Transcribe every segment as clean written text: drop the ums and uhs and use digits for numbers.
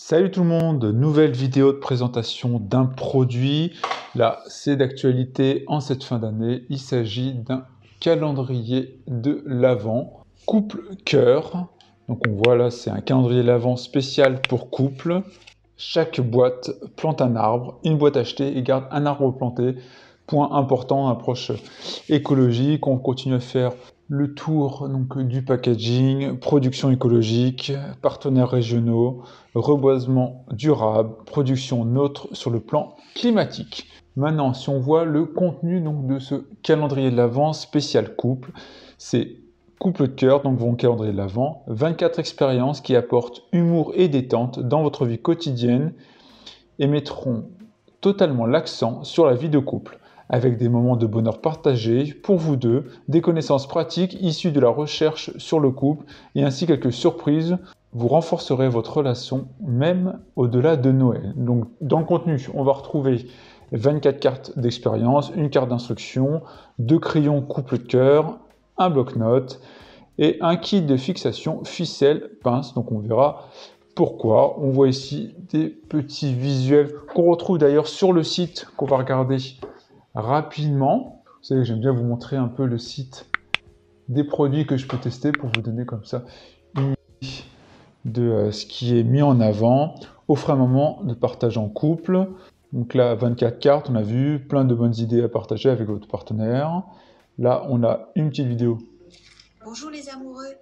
Salut tout le monde, nouvelle vidéo de présentation d'un produit. Là, c'est d'actualité en cette fin d'année. Il s'agit d'un calendrier de l'Avent couple cœur. Donc on voit là, c'est un calendrier de l'Avent spécial pour couple. Chaque boîte plante un arbre, une boîte achetée et garde un arbre planté. Point important, approche écologique. On continue à faire le tour donc, du packaging, production écologique, partenaires régionaux, reboisement durable, production neutre sur le plan climatique. Maintenant, si on voit le contenu donc, de ce calendrier de l'Avent spécial couple, c'est couple de cœur, donc mon calendrier de l'Avent, 24 expériences qui apportent humour et détente dans votre vie quotidienne et mettront totalement l'accent sur la vie de couple, avec des moments de bonheur partagés pour vous deux, des connaissances pratiques issues de la recherche sur le couple et ainsi quelques surprises. Vous renforcerez votre relation même au-delà de Noël. Donc dans le contenu, on va retrouver 24 cartes d'expérience, une carte d'instruction, 2 crayons couple de cœur, un bloc-notes et un kit de fixation ficelle pince. Donc on verra pourquoi. On voit ici des petits visuels qu'on retrouve d'ailleurs sur le site qu'on va regarder rapidement. Vous savez que j'aime bien vous montrer un peu le site des produits que je peux tester pour vous donner comme ça une idée de ce qui est mis en avant. Offre un moment de partage en couple. Donc là, 24 cartes, on a vu plein de bonnes idées à partager avec votre partenaire. Là, on a une petite vidéo. Bonjour les amoureux.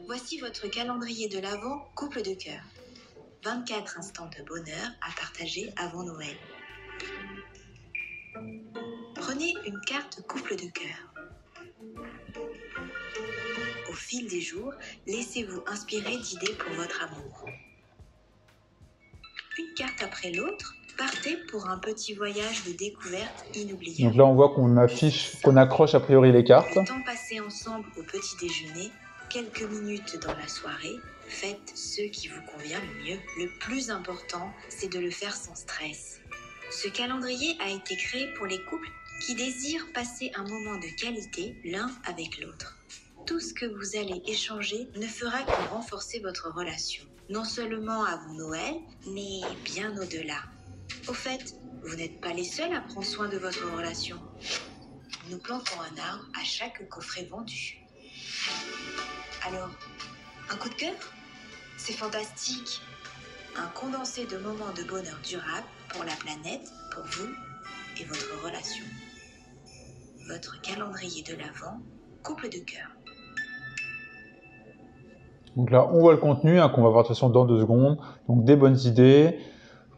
Voici votre calendrier de l'Avent couple de cœur. 24 instants de bonheur à partager avant Noël. Prenez une carte couple de cœur. Au fil des jours, laissez-vous inspirer d'idées pour votre amour. Une carte après l'autre, partez pour un petit voyage de découverte inoubliable. Donc là, on voit qu'on affiche, qu'on accroche a priori les cartes. Le temps passé ensemble au petit déjeuner, quelques minutes dans la soirée, faites ce qui vous convient le mieux. Le plus important, c'est de le faire sans stress. Ce calendrier a été créé pour les couples qui désirent passer un moment de qualité l'un avec l'autre. Tout ce que vous allez échanger ne fera que renforcer votre relation. Non seulement avant Noël, mais bien au-delà. Au fait, vous n'êtes pas les seuls à prendre soin de votre relation. Nous plantons un arbre à chaque coffret vendu. Alors, un coup de cœur? C'est fantastique! Un condensé de moments de bonheur durable pour la planète, pour vous et votre relation. Votre calendrier de l'Avent, couple de cœur. Donc là, on voit le contenu qu'on va voir de toute façon dans 2 secondes. Donc des bonnes idées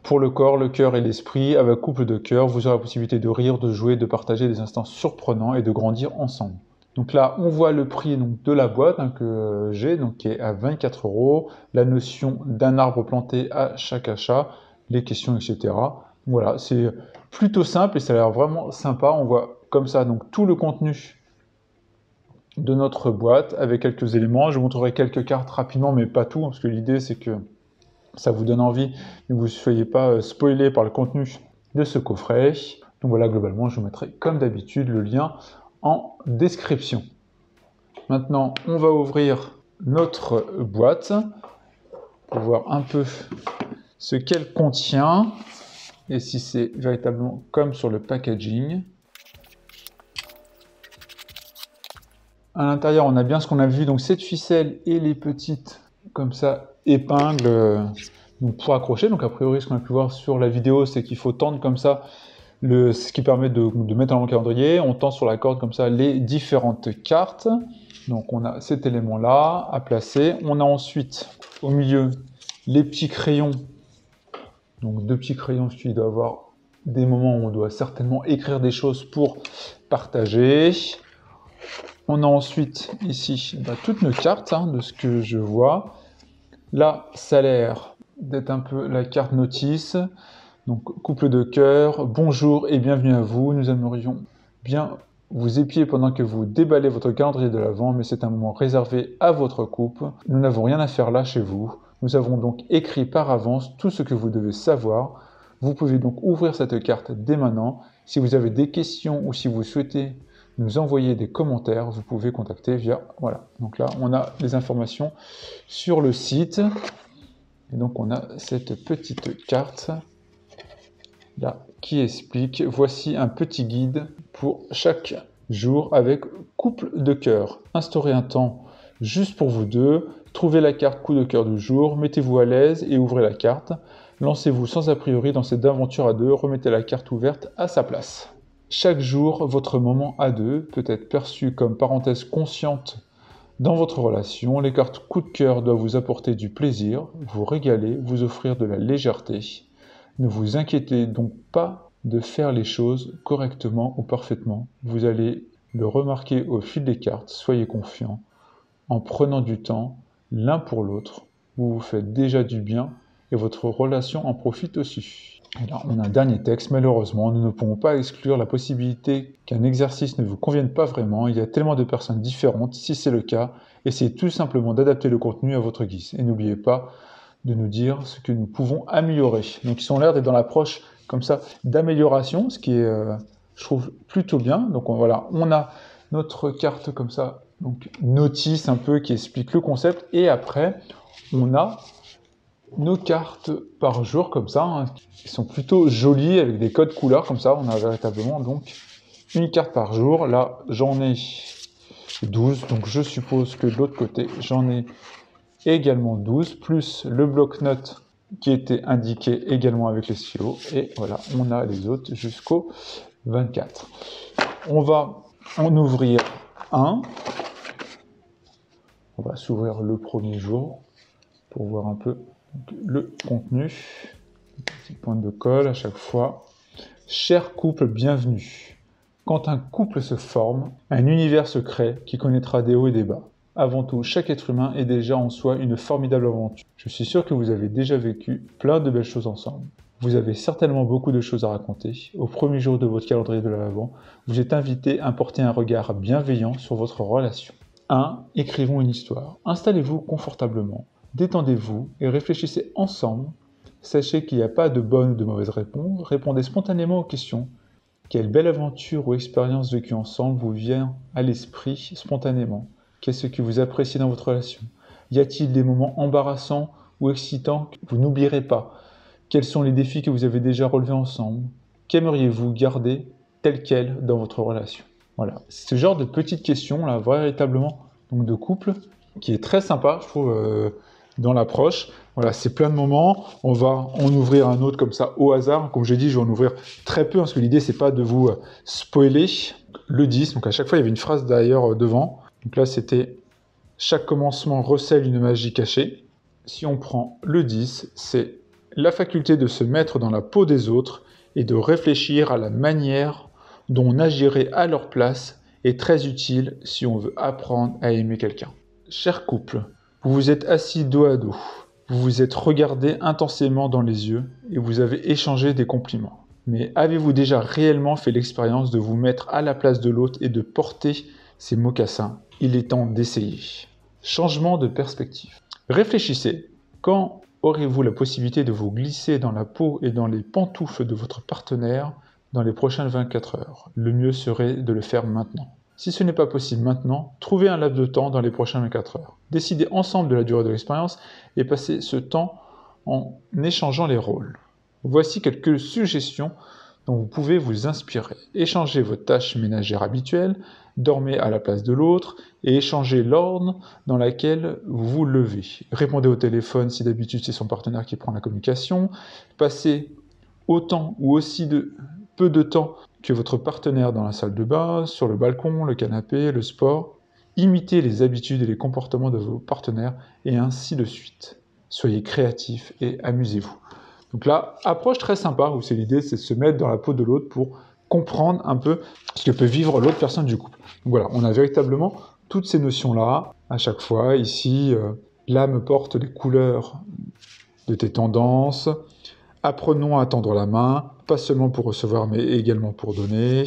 pour le corps, le cœur et l'esprit. Avec couple de cœur, vous aurez la possibilité de rire, de jouer, de partager des instants surprenants et de grandir ensemble. Donc là, on voit le prix donc, de la boîte que j'ai, donc qui est à 24 €. La notion d'un arbre planté à chaque achat, les questions, etc. Voilà, c'est plutôt simple et ça a l'air vraiment sympa. On voit comme ça donc tout le contenu de notre boîte avec quelques éléments. Je vous montrerai quelques cartes rapidement, mais pas tout, parce que l'idée c'est que ça vous donne envie et que vous ne soyez pas spoilé par le contenu de ce coffret. Donc voilà, globalement, je vous mettrai comme d'habitude le lien en description. Maintenant, on va ouvrir notre boîte pour voir un peu ce qu'elle contient et si c'est véritablement comme sur le packaging. À l'intérieur, on a bien ce qu'on a vu, donc cette ficelle et les petites, comme ça, épingles donc pour accrocher. Donc a priori, ce qu'on a pu voir sur la vidéo, c'est qu'il faut tendre comme ça, ce qui permet de mettre dans le calendrier. On tend sur la corde comme ça les différentes cartes. Donc on a cet élément-là à placer. On a ensuite, au milieu, les petits crayons. Donc 2 petits crayons, qui doivent avoir des moments où on doit certainement écrire des choses pour partager. On a ensuite ici toutes nos cartes, de ce que je vois. Là, ça a l'air d'être un peu la carte notice. Donc, couple de cœur, bonjour et bienvenue à vous. Nous aimerions bien vous épier pendant que vous déballez votre calendrier de l'Avent, mais c'est un moment réservé à votre couple. Nous n'avons rien à faire là chez vous. Nous avons donc écrit par avance tout ce que vous devez savoir. Vous pouvez donc ouvrir cette carte dès maintenant. Si vous avez des questions ou si vous souhaitez nous envoyer des commentaires, vous pouvez contacter via... Voilà, donc là, on a les informations sur le site. Et donc on a cette petite carte là qui explique, voici un petit guide pour chaque jour avec couple de cœur. Instaurez un temps juste pour vous deux, trouvez la carte coup de cœur du jour, mettez-vous à l'aise et ouvrez la carte. Lancez-vous sans a priori dans cette aventure à deux, remettez la carte ouverte à sa place. Chaque jour, votre moment à deux peut être perçu comme parenthèse consciente dans votre relation. Les cartes coup de cœur doivent vous apporter du plaisir, vous régaler, vous offrir de la légèreté. Ne vous inquiétez donc pas de faire les choses correctement ou parfaitement. Vous allez le remarquer au fil des cartes, soyez confiants. En prenant du temps l'un pour l'autre, vous vous faites déjà du bien et votre relation en profite aussi. Et là, on a un dernier texte. Malheureusement, nous ne pouvons pas exclure la possibilité qu'un exercice ne vous convienne pas vraiment. Il y a tellement de personnes différentes. Si c'est le cas, essayez tout simplement d'adapter le contenu à votre guise. Et n'oubliez pas de nous dire ce que nous pouvons améliorer. Donc, ils ont l'air d'être dans l'approche comme ça d'amélioration, ce qui est, je trouve, plutôt bien. Donc, voilà, on a notre carte comme ça, donc notice un peu qui explique le concept. Et après, on a nos cartes par jour comme ça, hein, qui sont plutôt jolies avec des codes couleurs comme ça. On a véritablement donc une carte par jour. Là, j'en ai 12, donc je suppose que de l'autre côté, j'en ai également 12, plus le bloc-notes qui était indiqué également avec les stylos. Et voilà, on a les autres jusqu'au 24. On va en ouvrir un. On va s'ouvrir le premier jour pour voir un peu le contenu. Petit point de colle à chaque fois. Cher couple, bienvenue. Quand un couple se forme, un univers se crée qui connaîtra des hauts et des bas. Avant tout, chaque être humain est déjà en soi une formidable aventure. Je suis sûr que vous avez déjà vécu plein de belles choses ensemble. Vous avez certainement beaucoup de choses à raconter. Au premier jour de votre calendrier de l'Avent, vous êtes invité à porter un regard bienveillant sur votre relation. 1. Écrivons une histoire. Installez-vous confortablement. Détendez-vous et réfléchissez ensemble. Sachez qu'il n'y a pas de bonne ou de mauvaise réponse. Répondez spontanément aux questions. Quelle belle aventure ou expérience vécue ensemble vous vient à l'esprit spontanément? Qu'est-ce que vous appréciez dans votre relation? Y a-t-il des moments embarrassants ou excitants que vous n'oublierez pas? Quels sont les défis que vous avez déjà relevés ensemble? Qu'aimeriez-vous garder tel quel dans votre relation? Voilà, ce genre de petites questions là, véritablement donc de couple, qui est très sympa, je trouve, dans l'approche. Voilà, c'est plein de moments. On va en ouvrir un autre comme ça au hasard. Comme j'ai dit, je vais en ouvrir très peu, parce que l'idée, c'est pas de vous spoiler le 10. Donc à chaque fois, il y avait une phrase d'ailleurs devant. Donc là, c'était « Chaque commencement recèle une magie cachée ». Si on prend le 10, c'est la faculté de se mettre dans la peau des autres et de réfléchir à la manière dont on agirait à leur place est très utile si on veut apprendre à aimer quelqu'un. Cher couple, vous vous êtes assis dos à dos, vous vous êtes regardés intensément dans les yeux et vous avez échangé des compliments. Mais avez-vous déjà réellement fait l'expérience de vous mettre à la place de l'autre et de porter ses mocassins? Il est temps d'essayer. Changement de perspective. Réfléchissez, quand aurez-vous la possibilité de vous glisser dans la peau et dans les pantoufles de votre partenaire dans les prochaines 24 heures? Le mieux serait de le faire maintenant. Si ce n'est pas possible maintenant, trouvez un laps de temps dans les prochaines 24 heures. Décidez ensemble de la durée de l'expérience et passez ce temps en échangeant les rôles. Voici quelques suggestions dont vous pouvez vous inspirer. Échangez vos tâches ménagères habituelles, dormez à la place de l'autre et échangez l'ordre dans lequel vous vous levez. Répondez au téléphone si d'habitude c'est son partenaire qui prend la communication. Passez autant ou aussi peu de temps que votre partenaire dans la salle de bain, sur le balcon, le canapé, le sport. Imitez les habitudes et les comportements de vos partenaires et ainsi de suite. Soyez créatifs et amusez-vous. Donc là, approche très sympa où c'est l'idée, c'est de se mettre dans la peau de l'autre pour comprendre un peu ce que peut vivre l'autre personne du couple. Donc voilà, on a véritablement toutes ces notions-là à chaque fois. Ici, l'âme porte les couleurs de tes tendances. Apprenons à tendre la main, pas seulement pour recevoir, mais également pour donner.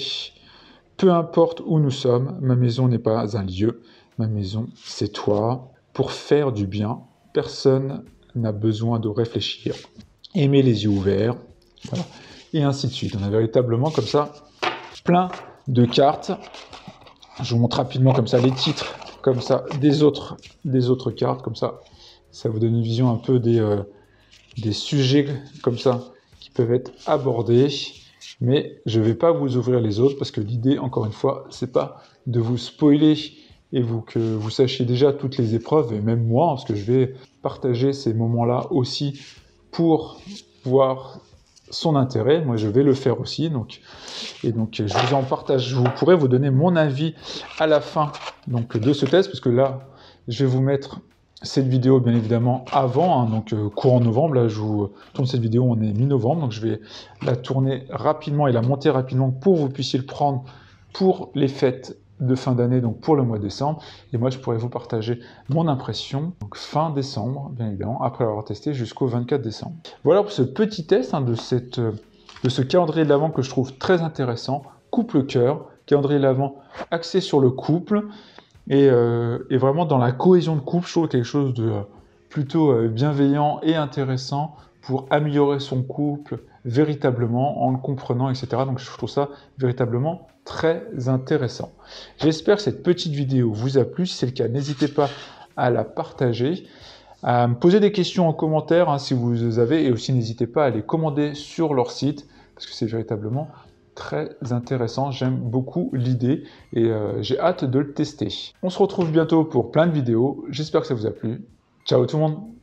Peu importe où nous sommes, ma maison n'est pas un lieu, ma maison, c'est toi. Pour faire du bien, personne n'a besoin de réfléchir. Aimez les yeux ouverts, voilà. Et ainsi de suite. On a véritablement comme ça plein de cartes. Je vous montre rapidement comme ça les titres, comme ça des autres cartes, comme ça vous donne une vision un peu des des sujets comme ça qui peuvent être abordés. Mais je ne vais pas vous ouvrir les autres parce que l'idée, encore une fois, c'est pas de vous spoiler et que vous sachiez déjà toutes les épreuves, et même moi, parce que je vais partager ces moments-là aussi pour voir son intérêt. Moi, je vais le faire aussi. Et donc, je vous en partage. Je pourrais vous donner mon avis à la fin de ce test, parce que là, je vais vous mettre cette vidéo, bien évidemment, avant, courant novembre. Là, je vous tourne cette vidéo, on est mi-novembre, donc je vais la tourner rapidement et la monter rapidement pour que vous puissiez le prendre pour les fêtes de fin d'année, donc pour le mois de décembre. Et moi, je pourrais vous partager mon impression, donc fin décembre, bien évidemment, après l'avoir testé jusqu'au 24 décembre. Voilà pour ce petit test de ce calendrier de l'Avent que je trouve très intéressant. Couple cœur, calendrier de l'Avent axé sur le couple. Et vraiment dans la cohésion de couple, je trouve quelque chose de plutôt bienveillant et intéressant pour améliorer son couple véritablement en le comprenant, etc. Donc je trouve ça véritablement très intéressant. J'espère que cette petite vidéo vous a plu. Si c'est le cas, n'hésitez pas à la partager, à me poser des questions en commentaire si vous avez, et aussi n'hésitez pas à les commander sur leur site, parce que c'est véritablement très intéressant, j'aime beaucoup l'idée et j'ai hâte de le tester. On se retrouve bientôt pour plein de vidéos, j'espère que ça vous a plu. Ciao tout le monde!